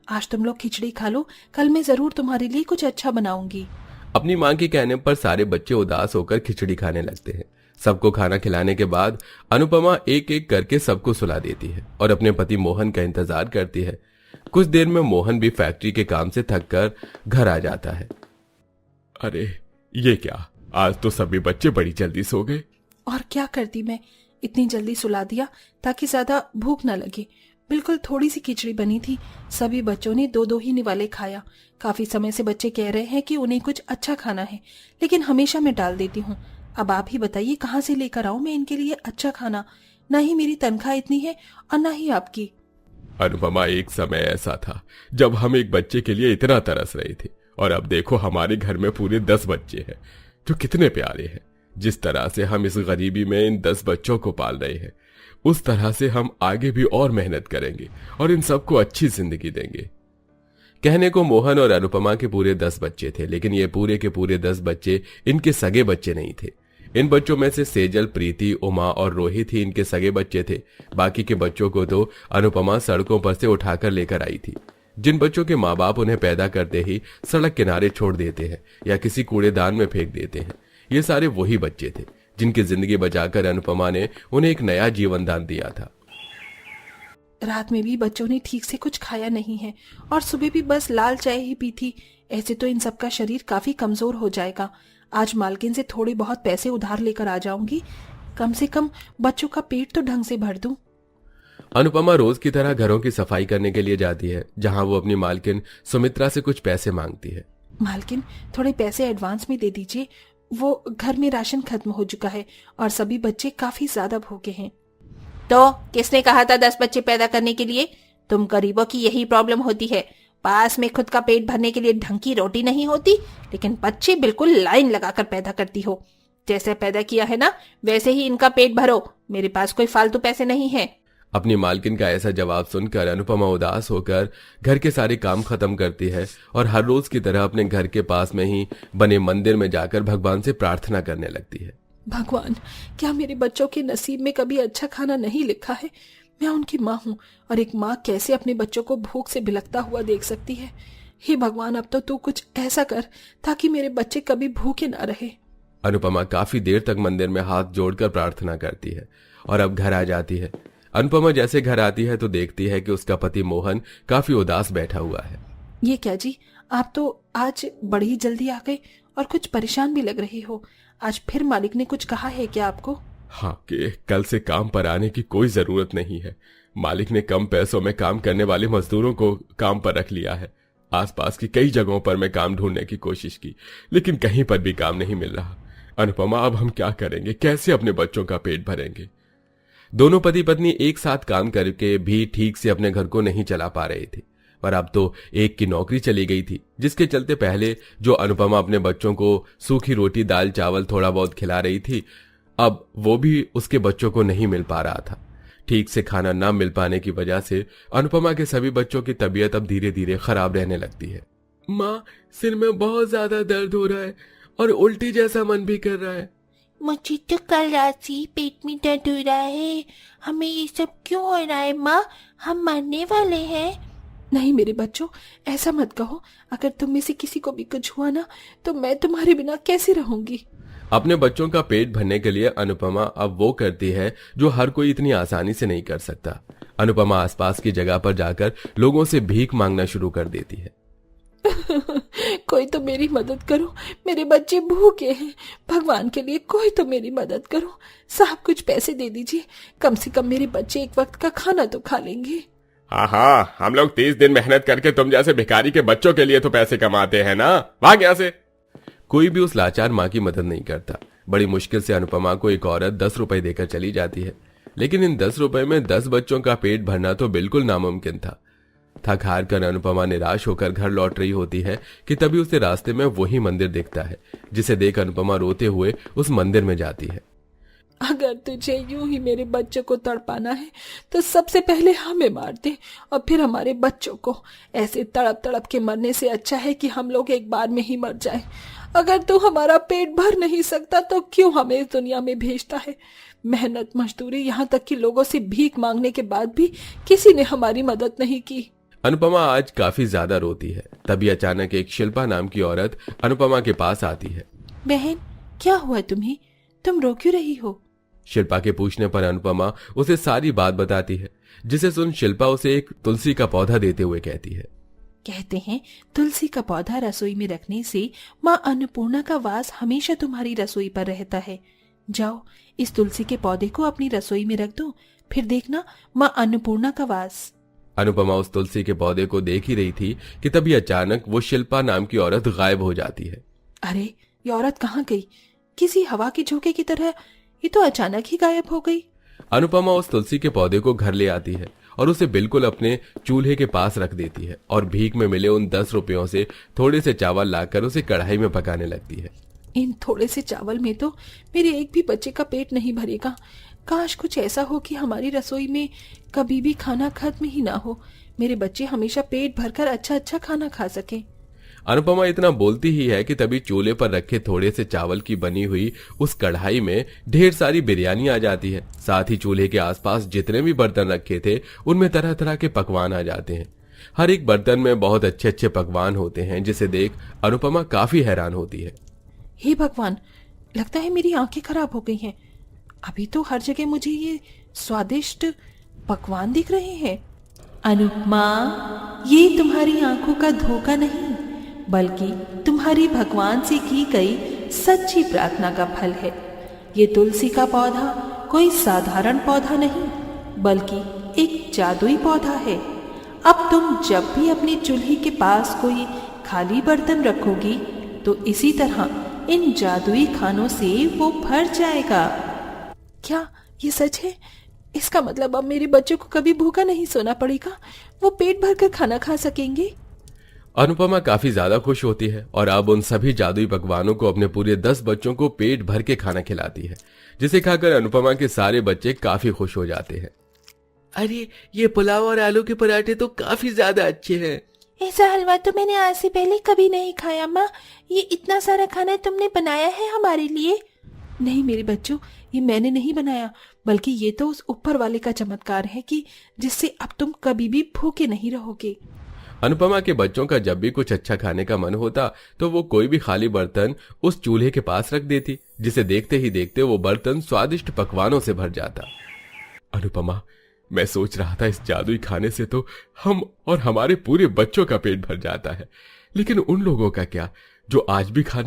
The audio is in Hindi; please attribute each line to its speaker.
Speaker 1: आज तुम लोग खिचड़ी खा लो, कल मैं जरूर तुम्हारे लिए कुछ अच्छा बनाऊंगी।
Speaker 2: अपनी मां के कहने पर सारे बच्चे उदास होकर खिचड़ी खाने लगते हैं। सबको खाना खिलाने के बाद अनुपमा एक एक करके सबको सुला देती है और अपने पति मोहन का इंतजार करती है। कुछ देर में मोहन भी फैक्ट्री के काम से थक कर घर आ जाता है।
Speaker 3: अरे ये क्या, आज तो सभी बच्चे बड़ी जल्दी सो गए।
Speaker 1: और क्या करती मैं, इतनी जल्दी सुला दिया ताकि ज्यादा भूख न लगे। बिल्कुल थोड़ी सी खिचड़ी बनी थी, सभी बच्चों ने दो दो ही निवाले खाया। काफी समय से बच्चे कह रहे हैं कि उन्हें कुछ अच्छा खाना है, लेकिन हमेशा मैं टाल देती हूँ। अब आप ही बताइए कहाँ से लेकर आऊं मैं इनके लिए अच्छा खाना। न ही मेरी तनख्वाह इतनी है और न ही आपकी।
Speaker 3: अनुपमा, एक समय ऐसा था जब हम एक बच्चे के लिए इतना तरस रहे थे, और अब देखो हमारे घर में पूरे 10 बच्चे हैं जो कितने प्यारे हैं। जिस तरह से हम इस गरीबी में इन 10 बच्चों को पाल रहे हैं, उस तरह से हम आगे भी और मेहनत करेंगे और इन सबको अच्छी जिंदगी देंगे।
Speaker 2: कहने को मोहन और अनुपमा के पूरे 10 बच्चे थे, लेकिन ये पूरे के पूरे 10 बच्चे इनके सगे बच्चे नहीं थे। इन बच्चों में से सेजल, प्रीति, उमा और रोहित ही इनके सगे बच्चे थे। बाकी के बच्चों को तो अनुपमा सड़कों पर से उठाकर लेकर आई थी। जिन बच्चों के माँ बाप उन्हें पैदा करते ही सड़क किनारे छोड़ देते हैं या किसी कूड़ेदान में फेंक देते हैं, ये सारे वही बच्चे थे जिनकी जिंदगी बचाकर अनुपमा ने उन्हें एक नया जीवन दान दिया था।
Speaker 1: रात में भी बच्चों ने ठीक से कुछ खाया नहीं है और सुबह भी बस लाल चाय ही पी थी। ऐसे तो इन सबका शरीर काफी कमजोर हो जाएगा। आज मालकिन से थोड़े बहुत पैसे उधार लेकर आ जाऊंगी, कम से कम बच्चों का पेट तो ढंग से भर दूं।
Speaker 2: अनुपमा रोज की तरह घरों की सफाई करने के लिए जाती है, जहां वो अपनी मालकिन सुमित्रा से कुछ पैसे मांगती है।
Speaker 1: मालकिन, थोड़े पैसे एडवांस में दे दीजिए। वो घर में राशन खत्म हो चुका है और सभी बच्चे काफी ज्यादा भूखे हैं। तो किसने कहा था 10 बच्चे पैदा करने के लिए? तुम गरीबों की यही प्रॉब्लम होती है, पास में खुद का पेट भरने के लिए ढंग की रोटी नहीं होती, लेकिन बच्चे बिल्कुल लाइन लगाकर पैदा करती हो। जैसे पैदा किया है ना, वैसे ही इनका पेट भरो। मेरे पास कोई फालतू पैसे नहीं है।
Speaker 2: अपनी मालकिन का ऐसा जवाब सुनकर अनुपमा उदास होकर घर के सारे काम खत्म करती है और हर रोज की तरह अपने घर के पास में ही बने मंदिर में जाकर भगवान से प्रार्थना करने लगती है।
Speaker 1: भगवान, क्या मेरे बच्चों के नसीब में कभी अच्छा खाना नहीं लिखा है? मैं उनकी माँ हूँ और एक माँ कैसे अपने बच्चों को भूख से भिलकता हुआ देख सकती है? हे भगवान, अब तो तू कुछ ऐसा कर ताकि मेरे बच्चे कभी भूखे ना रहे।
Speaker 2: अनुपमा काफी देर तक मंदिर में हाथ जोड़कर प्रार्थना करती है और अब घर आ जाती है। अनुपमा जैसे घर आती है तो देखती है कि उसका पति मोहन काफी उदास बैठा हुआ है।
Speaker 1: ये क्या जी, आप तो आज बड़ी ही जल्दी आ गए और कुछ परेशान भी लग रही हो। आज फिर मालिक ने कुछ कहा है क्या आपको?
Speaker 3: हाँ, कि कल से काम पर आने की कोई जरूरत नहीं है। मालिक ने कम पैसों में काम करने वाले मजदूरों को काम पर रख लिया है। आसपास की कई जगहों पर मैं काम ढूंढने की कोशिश की, लेकिन कहीं पर भी काम नहीं मिल रहा। अनुपमा, अब हम क्या करेंगे? कैसे अपने बच्चों का पेट भरेंगे?
Speaker 2: दोनों पति पत्नी एक साथ काम करके भी ठीक से अपने घर को नहीं चला पा रहे थे, पर अब तो एक की नौकरी चली गई थी, जिसके चलते पहले जो अनुपमा अपने बच्चों को सूखी रोटी, दाल, चावल थोड़ा बहुत खिला रही थी, अब वो भी उसके बच्चों को नहीं मिल पा रहा था। ठीक से खाना न मिल पाने की वजह से अनुपमा के सभी बच्चों की तबीयत अब धीरे धीरे खराब रहने लगती है।
Speaker 3: माँ, सिर में बहुत ज्यादा दर्द हो रहा है और उल्टी जैसा मन भी कर रहा है।
Speaker 4: मुझे तो कल रात से ही पेट में दर्द हो रहा है। हमें ये सब क्यों हो रहा है माँ? हम मरने वाले हैं।
Speaker 1: नहीं मेरे बच्चों, ऐसा मत कहो। अगर तुम में से किसी को भी कुछ हुआ ना, तो मैं तुम्हारे बिना कैसे रहूंगी?
Speaker 2: अपने बच्चों का पेट भरने के लिए अनुपमा अब वो करती है जो हर कोई इतनी आसानी से नहीं कर सकता। अनुपमा आसपास की जगह पर जाकर लोगों से भीख मांगना शुरू कर देती है।
Speaker 1: कोई तो मेरी मदद करो, मेरे बच्चे भूखे हैं। भगवान के लिए कोई तो मेरी मदद करो। साहब, कुछ पैसे दे दीजिए, कम से कम मेरे बच्चे एक वक्त का खाना तो खा लेंगे।
Speaker 3: हाँ हाँ, हम लोग 30 दिन मेहनत करके तुम जैसे भिखारी के बच्चों के लिए तो पैसे कमाते हैं ना। भाग यहाँ से।
Speaker 2: कोई भी उस लाचार माँ की मदद नहीं करता। बड़ी मुश्किल से अनुपमा को एक औरत 10 रुपए देकर चली जाती है, लेकिन इन 10 रुपए में 10 बच्चों का पेट भरना तो बिल्कुल नामुमकिन था। थक हार कर अनुपमा निराश होकर घर लौट रही होती है कि तभी उसे रास्ते में वही मंदिर दिखता है, जिसे देख अनुपमा रोते हुए उस मंदिर में जाती है।
Speaker 1: अगर तुझे यूं ही मेरे बच्चों को तड़पाना है तो सबसे पहले हमें मार दे और फिर हमारे बच्चों को। ऐसे तड़प तड़प के मरने से अच्छा है कि हम लोग एक बार में ही मर जाएं। अगर तू हमारा पेट भर नहीं सकता तो क्यों हमें इस दुनिया में भेजता है? मेहनत मजदूरी, यहाँ तक कि लोगों से भीख मांगने के बाद भी किसी ने हमारी मदद नहीं की।
Speaker 2: अनुपमा आज काफी ज्यादा रोती है। तभी अचानक एक शिल्पा नाम की औरत अनुपमा के पास आती है।
Speaker 1: बहन, क्या हुआ तुम्हें? तुम रो क्यों रही हो?
Speaker 2: शिल्पा के पूछने पर अनुपमा उसे सारी बात बताती है, जिसे सुन शिल्पा उसे एक तुलसी का पौधा देते हुए कहती है।
Speaker 1: कहते हैं तुलसी का पौधा रसोई में रखने से माँ अन्नपूर्णा का वास हमेशा तुम्हारी रसोई पर रहता है। जाओ, इस तुलसी के पौधे को अपनी रसोई में रख दो, फिर देखना माँ अन्नपूर्णा का वास।
Speaker 2: अनुपमा उस तुलसी के पौधे को देख ही रही थी कि तभी अचानक वो शिल्पा नाम की औरत गायब हो जाती है।
Speaker 1: अरे, ये औरत कहाँ गई? किसी हवा के झोंके की तरह ये तो अचानक ही गायब हो गई।
Speaker 2: अनुपमा उस तुलसी के पौधे को घर ले आती है और उसे बिल्कुल अपने चूल्हे के पास रख देती है और भीख में मिले उन 10 रुपयों से थोड़े से चावल लाकर उसे कढ़ाई में पकाने लगती है।
Speaker 1: इन थोड़े से चावल में तो मेरे एक भी बच्चे का पेट नहीं भरेगा। काश कुछ ऐसा हो कि हमारी रसोई में कभी भी खाना खत्म ही ना हो, मेरे बच्चे हमेशा पेट भरकर अच्छा अच्छा खाना खा सकें।
Speaker 2: अनुपमा इतना बोलती ही है कि तभी चूल्हे पर रखे थोड़े से चावल की बनी हुई उस कढ़ाई में ढेर सारी बिरयानी आ जाती है। साथ ही चूल्हे के आसपास जितने भी बर्तन रखे थे उनमें तरह तरह के पकवान आ जाते हैं। हर एक बर्तन में बहुत अच्छे अच्छे पकवान होते हैं, जिसे देख अनुपमा काफी हैरान होती है।
Speaker 1: हे भगवान, लगता है मेरी आंखें खराब हो गई हैं। अभी तो हर जगह मुझे ये स्वादिष्ट पकवान दिख रहे हैं। अनुपमा, ये तुम्हारी आंखों का धोखा नहीं, बल्कि तुम्हारी भगवान से की गई सच्ची प्रार्थना का फल है। ये तुलसी का पौधा कोई साधारण पौधा नहीं, बल्कि एक जादुई पौधा है। अब तुम जब भी अपनी चूल्हे के पास कोई खाली बर्तन रखोगी तो इसी तरह इन जादुई खानों से वो भर जाएगा। क्या ये सच है? इसका मतलब अब मेरे बच्चों को कभी भूखा नहीं सोना पड़ेगा, वो पेट भरकर खाना खा सकेंगे।
Speaker 2: अनुपमा काफी ज्यादा खुश होती है और अब उन सभी जादुई पकवानों को अपने पूरे 10 बच्चों को पेट भर के खाना खिलाती है, जिसे खाकर अनुपमा के सारे बच्चे काफी खुश हो जाते हैं।
Speaker 3: अरे, ये पुलाव और आलू के पराठे तो काफी ज्यादा अच्छे हैं।
Speaker 4: ऐसा हलवा तो मैंने आज से पहले कभी नहीं खाया माँ। ये इतना सारा खाना तुमने बनाया है हमारे लिए?
Speaker 1: नहीं मेरे बच्चों, ये मैंने नहीं बनाया, बल्कि ये तो उस ऊपर वाले का चमत्कार है कि जिससे अब तुम कभी भी भूखे नहीं रहोगे।
Speaker 2: अनुपमा के बच्चों का जब भी कुछ अच्छा खाने का मन होता तो वो कोई भी खाली बर्तन उस चूल्हे के पास रख देती, जिसे देखते ही देखते वो बर्तन स्वादिष्ट पकवानों से भर जाता।
Speaker 3: अनुपमा, मैं सोच रहा था इस जादुई खाने से तो हम और हमारे पूरे बच्चों का पेट भर जाता है, लेकिन उन लोगों का क्या जो आज भी खाने